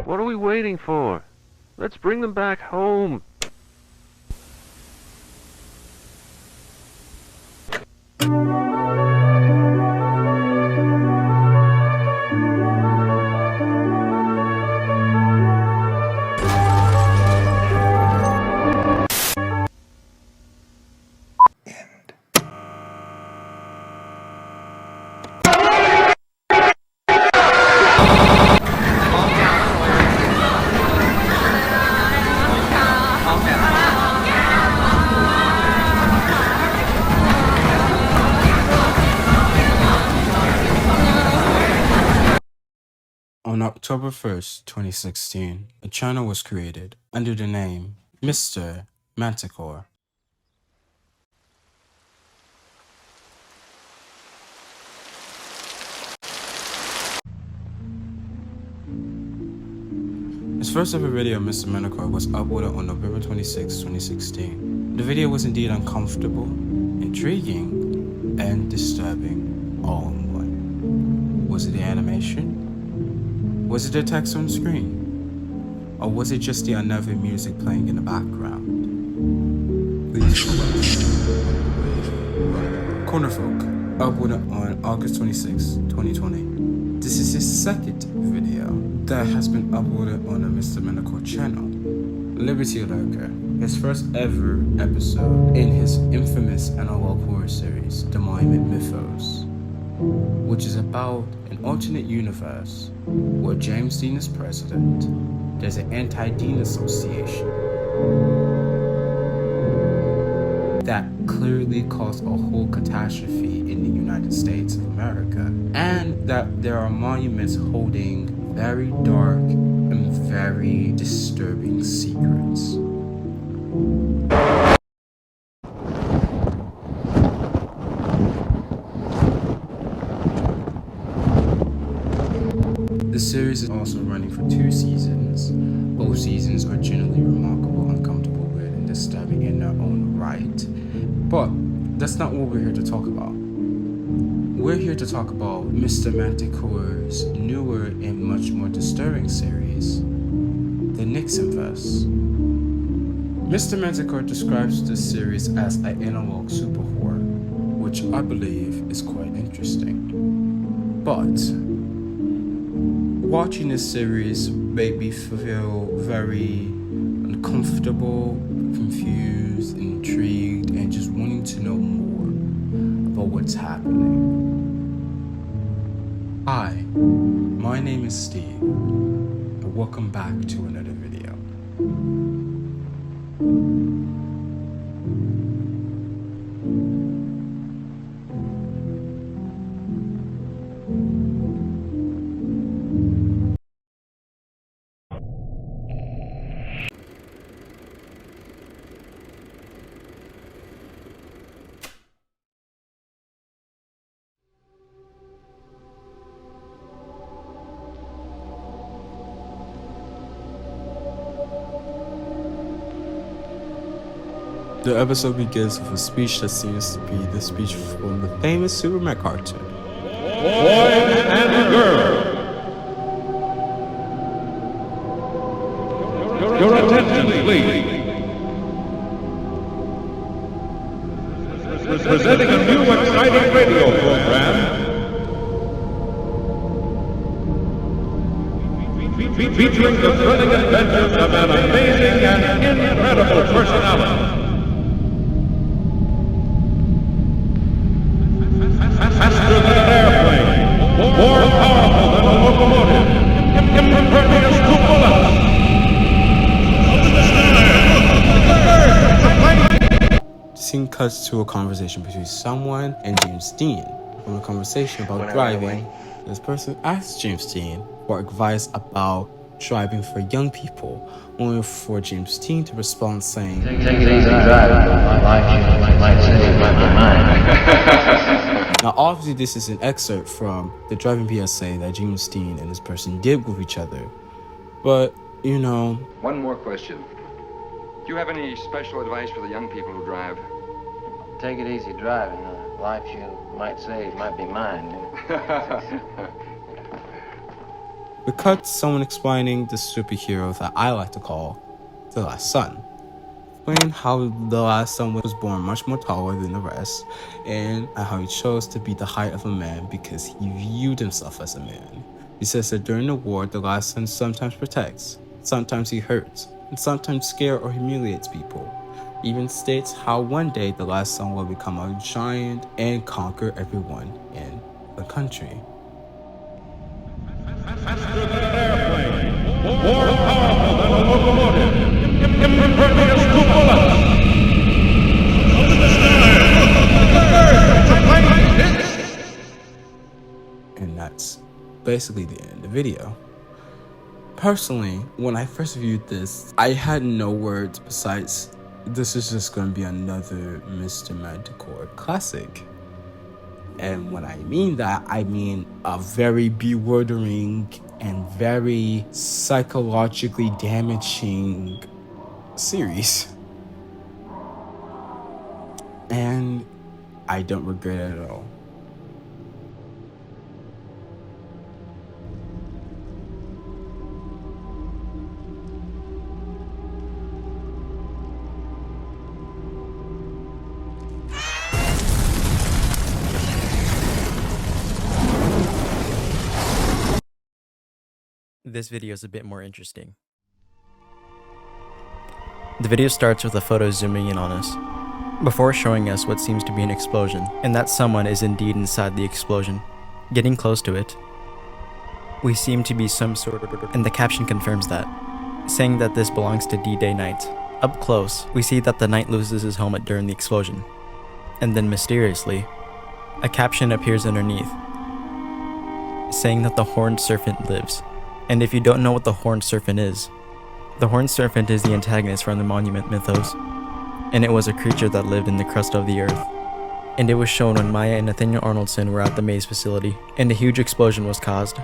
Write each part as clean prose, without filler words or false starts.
What are we waiting for? Let's bring them back home. On October 1st, 2016, a channel was created under the name Mr. Manticore. His first ever video of Mr. Manticore was uploaded on November 26, 2016. The video was indeed uncomfortable, intriguing, and disturbing all in one. Was it the animation? Was it the text on screen? Or was it just the unnerving music playing in the background? Please Cornerfolk, uploaded on August 26, 2020. This is his second video that has been uploaded on the Mr. Manticore channel. Liberty Lurker, his first ever episode in his infamous analog horror series, The Monument Mythos, which is about an alternate universe where James Dean is president. There's an anti-Dean association that clearly caused a whole catastrophe in the United States of America, and that there are monuments holding very dark and very disturbing secrets. The series is also running for 2 seasons. Both seasons are generally remarkable, uncomfortable, weird, and disturbing in their own right. But that's not what we're here to talk about. We're here to talk about Mr. Manticore's newer and much more disturbing series, the Nixonverse. Mr. Manticore describes this series as an analog super horror, which I believe is quite interesting. But watching this series made me feel very uncomfortable, confused, intrigued, and just wanting to know more about what's happening. Hi, my name is Steve, and welcome back to another video. The episode begins with a speech that seems to be the speech from the famous Superman cartoon. Boys and girls, your attention please. Presenting a new exciting radio program featuring the thrilling adventures of an amazing and incredible personality. Faster than an airplane, more powerful than a locomotive, impervious to bullets. The scene cuts to a conversation between someone and James Dean. From a conversation about driving, this person asks James Dean for advice about driving for young people, only for James Dean to respond saying, Take it easy, drive. I might say it might be mine. Now obviously this is an excerpt from the driving PSA that James Dean and this person did with each other, but you know. One more question. Do you have any special advice for the young people who drive? Take it easy, driving. Life, you might say, might be mine. We cut to someone explaining the superhero that I like to call the Last Son. Explain how the Last Son was born much more taller than the rest, and how he chose to be the height of a man because he viewed himself as a man. He says that during the war, the Last Son sometimes protects, sometimes he hurts, and sometimes scares or humiliates people. He even states how one day the Last Son will become a giant and conquer everyone in the country. Faster than an airplane, more powerful than a locomotive, impervious to bullets. Up in the sky, And that's basically the end of the video. Personally, when I first viewed this, I had no words besides, this is just going to be another Mr. Manticore classic. And when I mean that, I mean a very bewildering and very psychologically damaging series. And I don't regret it at all. This video is a bit more interesting. The video starts with a photo zooming in on us, before showing us what seems to be an explosion, and that someone is indeed inside the explosion, getting close to it. We seem to be some sort of, and the caption confirms that, saying that this belongs to D-Day night. Up close, we see that the knight loses his helmet during the explosion, and then mysteriously, a caption appears underneath, saying that the horned serpent lives. And if you don't know what the horned serpent is, the horned serpent is the antagonist from the Monument mythos, and it was a creature that lived in the crust of the earth. And it was shown when Maya and Nathaniel Arnoldson were at the maze facility, and a huge explosion was caused.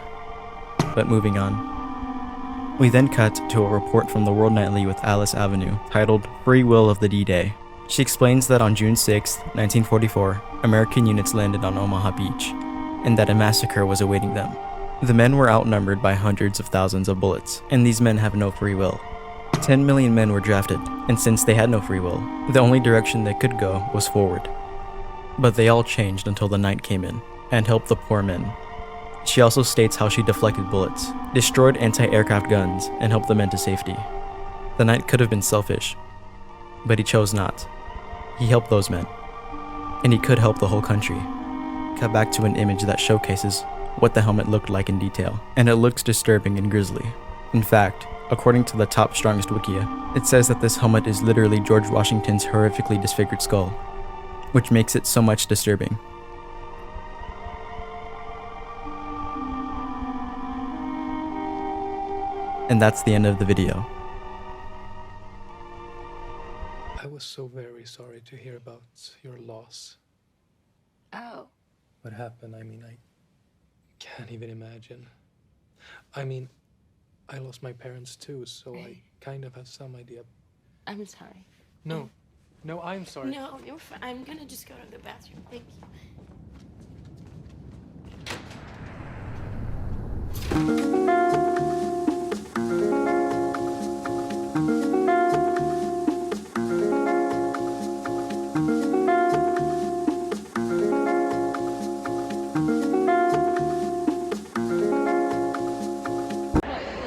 But moving on. We then cut to a report from the World Nightly with Alice Avenue, titled Free Will of the D-Day. She explains that on June 6, 1944, American units landed on Omaha Beach, and that a massacre was awaiting them. The men were outnumbered by hundreds of thousands of bullets, and these men have no free will. 10 million men were drafted, and since they had no free will, the only direction they could go was forward. But they all changed until the night came in, and helped the poor men. She also states how she deflected bullets, destroyed anti-aircraft guns, and helped the men to safety. The knight could have been selfish, but he chose not. He helped those men, and he could help the whole country. Cut back to an image that showcases what the helmet looked like in detail, and it looks disturbing and grisly. In fact, according to the top strongest wikia, it says that this helmet is literally George Washington's horrifically disfigured skull, which makes it so much disturbing. And that's the end of the video. I was so very sorry to hear about your loss. Oh. What happened? I mean, I can't even imagine. I mean, I lost my parents too, so I kind of have some idea. I'm sorry. No, I'm sorry. No, you're fine. I'm gonna just go to the bathroom. Thank you.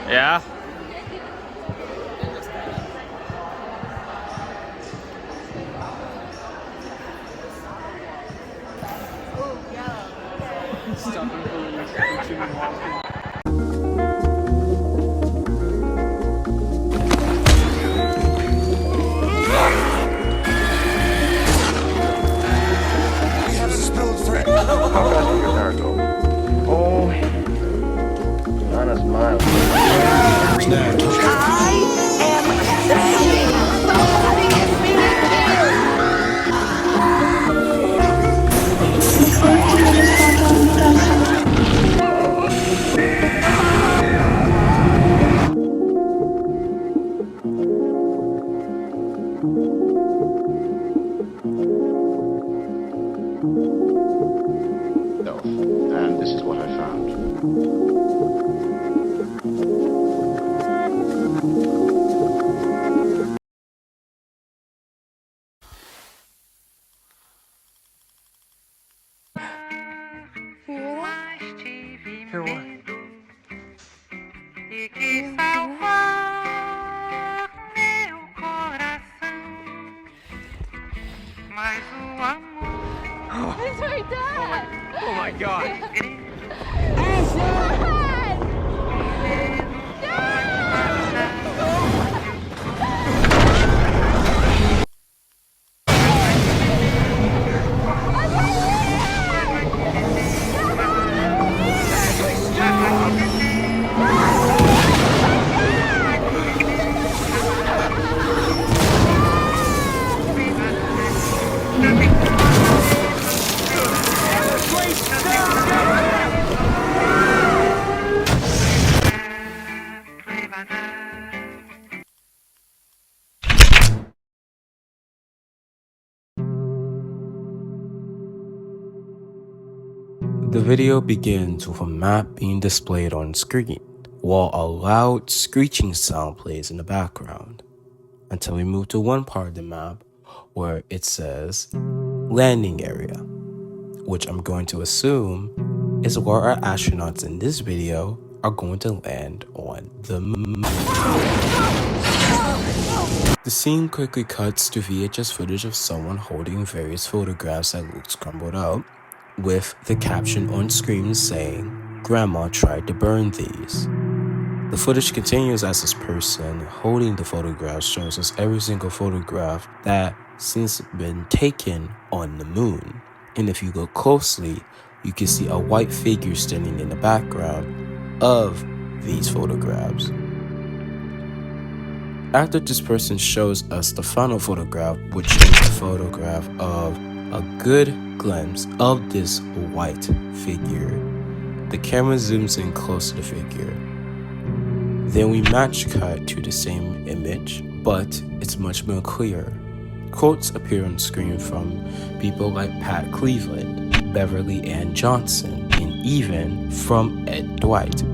Yeah? How fast did your car go? Oh, honest mile. It's my dad! Oh my god! The video begins with a map being displayed on screen, while a loud screeching sound plays in the background, until we move to one part of the map where it says landing area, which I'm going to assume is where our astronauts in this video are going to land on the moon. The scene quickly cuts to VHS footage of someone holding various photographs that look scrambled out, with the caption on screen saying, "Grandma tried to burn these." The footage continues as this person holding the photograph shows us every single photograph that since been taken on the moon. And if you look closely, you can see a white figure standing in the background of these photographs. After this person shows us the final photograph, which is a photograph of a good glimpse of this white figure, the camera zooms in close to the figure. Then we match cut to the same image, but it's much more clear. Quotes appear on screen from people like Pat Cleveland, Beverly Ann Johnson, and even from Ed Dwight,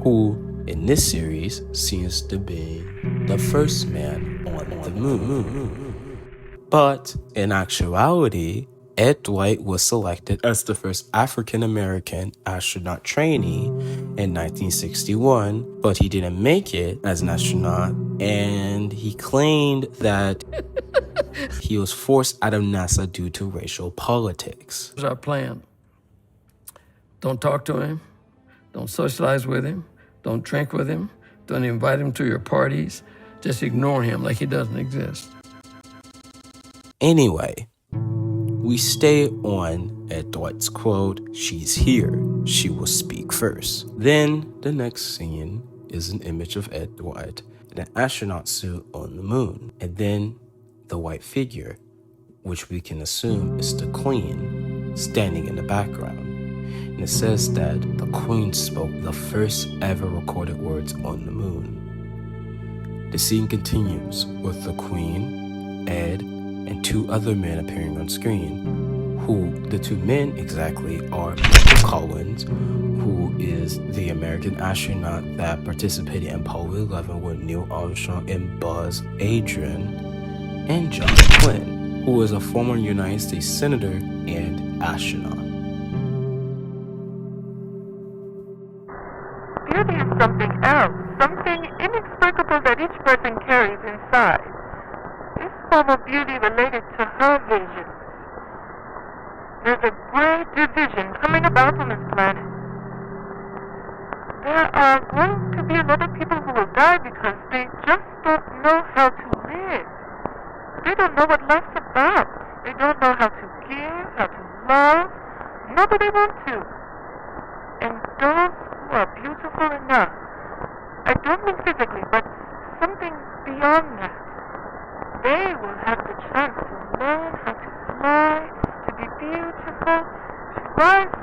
who in this series seems to be the first man on the moon. But in actuality, Ed Dwight was selected as the first African-American astronaut trainee in 1961, but he didn't make it as an astronaut, and he claimed that he was forced out of NASA due to racial politics. Here's our plan. Don't talk to him. Don't socialize with him. Don't drink with him. Don't invite him to your parties. Just ignore him like he doesn't exist. Anyway, we stay on Ed Dwight's quote, "She's here. She will speak first." Then the next scene is an image of Ed Dwight in an astronaut suit on the moon. And then the white figure, which we can assume is the Queen, standing in the background. And it says that the Queen spoke the first ever recorded words on the moon. The scene continues with the Queen, Ed, and two other men appearing on screen, who the two men exactly are Michael Collins, who is the American astronaut that participated in Apollo 11 with Neil Armstrong and Buzz Aldrin, and John Quinn, who is a former United States Senator and astronaut. Beauty is something else, something inexplicable that each person carries inside. This form of beauty related to her vision. There's a great division coming about on this planet. There are going to be a lot of people who will die because they just don't know how to live. They don't know what life's about. They don't know how to give, how to love. Nobody wants to. And those who are beautiful enough, I don't mean physically, but something beyond that, they will have the chance to learn how to fly, to be beautiful, to rise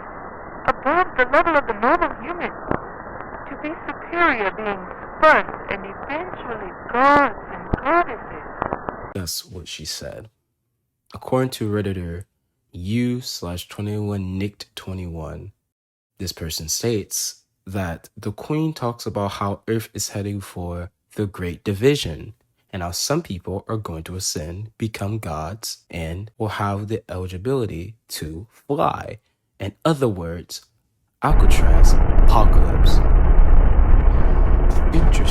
above the level of the normal human, to be superior beings first, and eventually gods and goddesses. That's what she said. According to Redditor U/21nicked21, this person states that the Queen talks about how Earth is heading for the Great Division, and how some people are going to ascend, become gods, and will have the eligibility to fly. In other words, Alcatraz apocalypse. Interesting.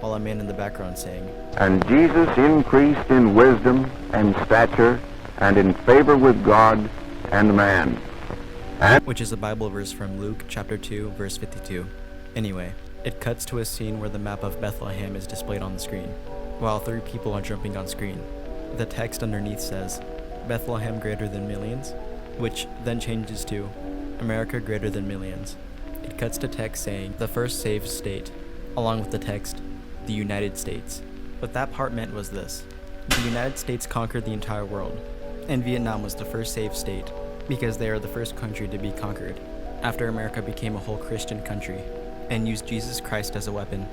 while a man in the background saying, And Jesus increased in wisdom and stature and in favor with God and man. Which is a Bible verse from Luke chapter 2, verse 52. Anyway, it cuts to a scene where the map of Bethlehem is displayed on the screen, while 3 people are jumping on screen. The text underneath says, Bethlehem greater than millions, which then changes to America greater than millions. It cuts to text saying, the first saved state, along with the text, the United States. What that part meant was this. The United States conquered the entire world, and Vietnam was the first saved state, because they are the first country to be conquered, after America became a whole Christian country, and used Jesus Christ as a weapon.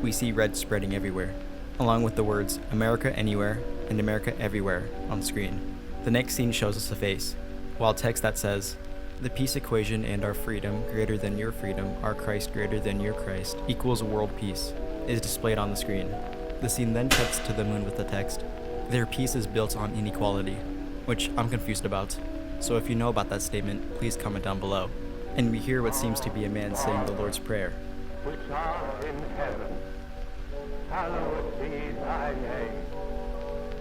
We see red spreading everywhere, along with the words, America anywhere, and America everywhere, on screen. The next scene shows us a face, while text that says, the peace equation and our freedom greater than your freedom, our Christ greater than your Christ, equals world peace, is displayed on the screen. The scene then cuts to the moon with the text, their peace is built on inequality, which I'm confused about. So if you know about that statement, please comment down below. And we hear what seems to be a man saying the Lord's Prayer. Which art in heaven, hallowed be thy name.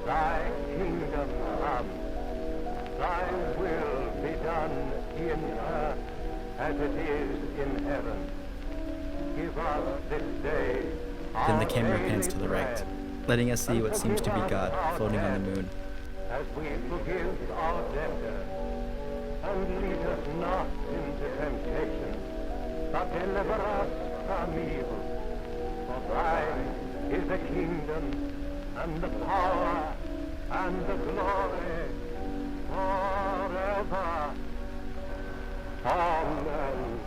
Thy kingdom come, thy will be done in earth as it is in heaven. Give us this day. Then the camera pans to the right, letting us see what seems to be God floating on the moon. As we forgive our debtors, and lead us not into temptation, but deliver us from evil. For thine is the kingdom, and the power, and the glory, forever. Amen.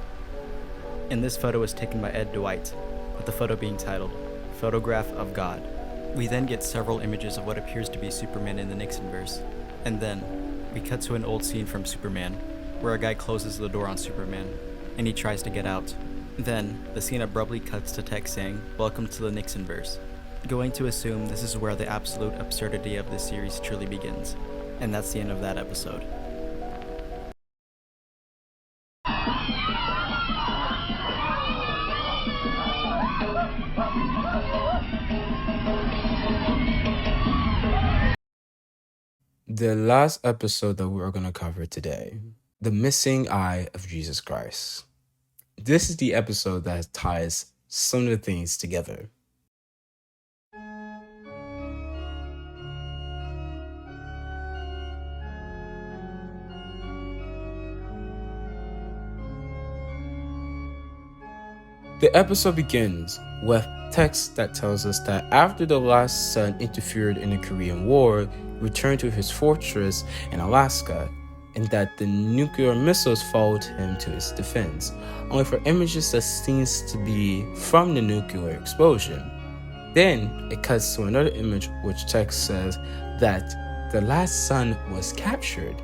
And this photo was taken by Ed Dwight, with the photo being titled, Photograph of God. We then get several images of what appears to be Superman in the Nixonverse, and then we cut to an old scene from Superman, where a guy closes the door on Superman, and he tries to get out. Then, the scene abruptly cuts to text saying, Welcome to the Nixonverse, going to assume this is where the absolute absurdity of this series truly begins. And that's the end of that episode. The last episode that we're going to cover today, the missing eye of Jesus Christ. This is the episode that ties some of the things together. The episode begins with text that tells us that after the last son interfered in the Korean War, returned to his fortress in Alaska, and that the nuclear missiles followed him to his defense, only for images that seems to be from the nuclear explosion. Then it cuts to another image which text says that the last son was captured.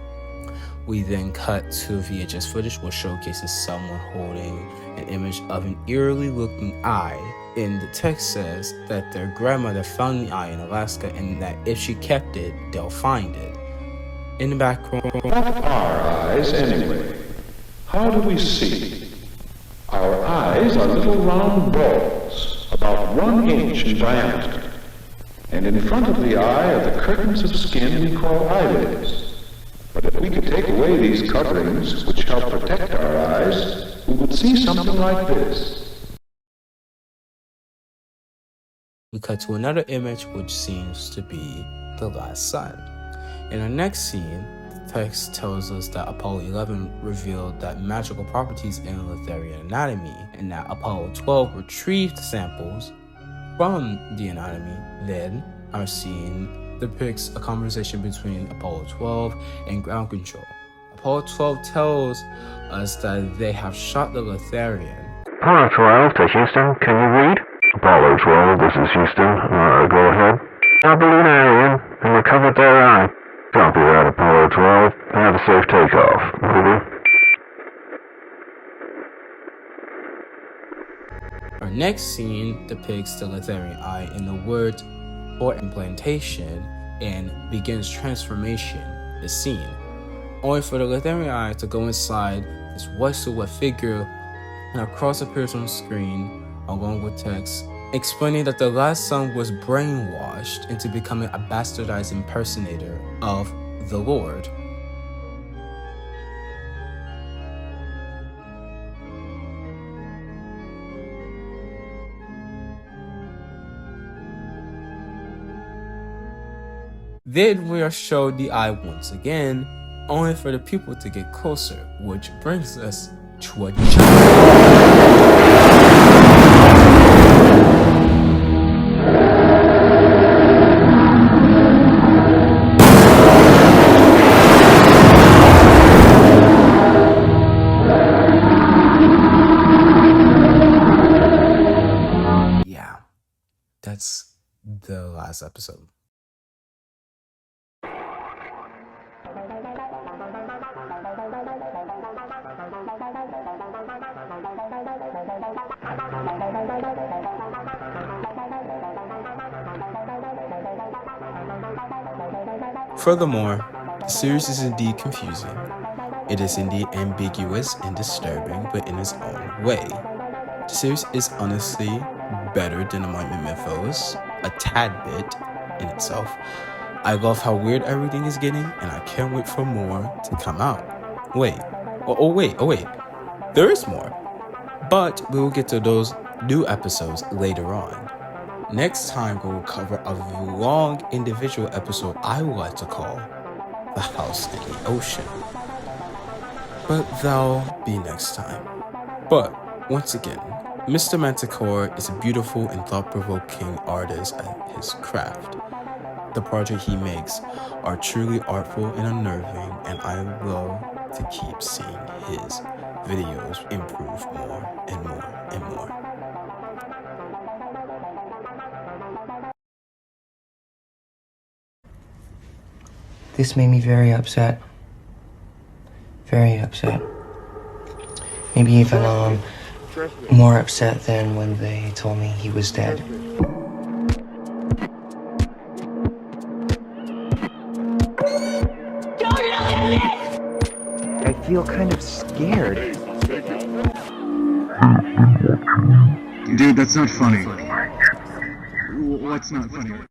We then cut to VHS footage which showcases someone holding an image of an eerily looking eye, and the text says that their grandmother found the eye in Alaska and that if she kept it, they'll find it. In the background, What are eyes anyway? How do we see? Our eyes are little round balls, about 1 inch in diameter. And in front of the eye are the curtains of skin we call eyelids. But if we could take away these coverings which help protect our eyes, we would see something like this. we cut to another image which seems to be the last son. In our next scene, the text tells us that Apollo 11 revealed that magical properties in Lutherian anatomy, and that Apollo 12 retrieved samples from the anatomy. Then our scene depicts a conversation between Apollo 12 and ground control. Apollo 12 tells us that they have shot the Lutherian. Apollo 12 to Houston, can you read? Apollo 12, this is Houston. Go ahead. Shot the lunarian and recovered their eye. Copy that, Apollo 12. Have a safe takeoff. Over. Our next scene depicts the Lutherian eye in the word for implantation and begins transformation, the scene. Only for the Lutherian eye to go inside this white silhouette figure, and a cross appears on the screen along with text, explaining that the last son was brainwashed into becoming a bastardized impersonator of the Lord. Then we are showed the eye once again, only for the people to get closer, which brings us to a yeah, that's the last episode. Furthermore, the series is indeed confusing. It is indeed ambiguous and disturbing, but in its own way. The series is honestly better than Enlightenment Mythos, a tad bit in itself. I love how weird everything is getting, and I can't wait for more to come out. Wait. There is more. But we will get to those new episodes later on. Next time we will cover a long individual episode I would like to call The House in the Ocean. But that'll be next time. But once again, Mr. Manticore is a beautiful and thought-provoking artist at his craft. The project he makes are truly artful and unnerving, and I love to keep seeing his videos improve more and more and more. This made me very upset. Very upset. Maybe even more upset than when they told me he was dead. I feel kind of scared. Dude, that's not funny. What's not funny?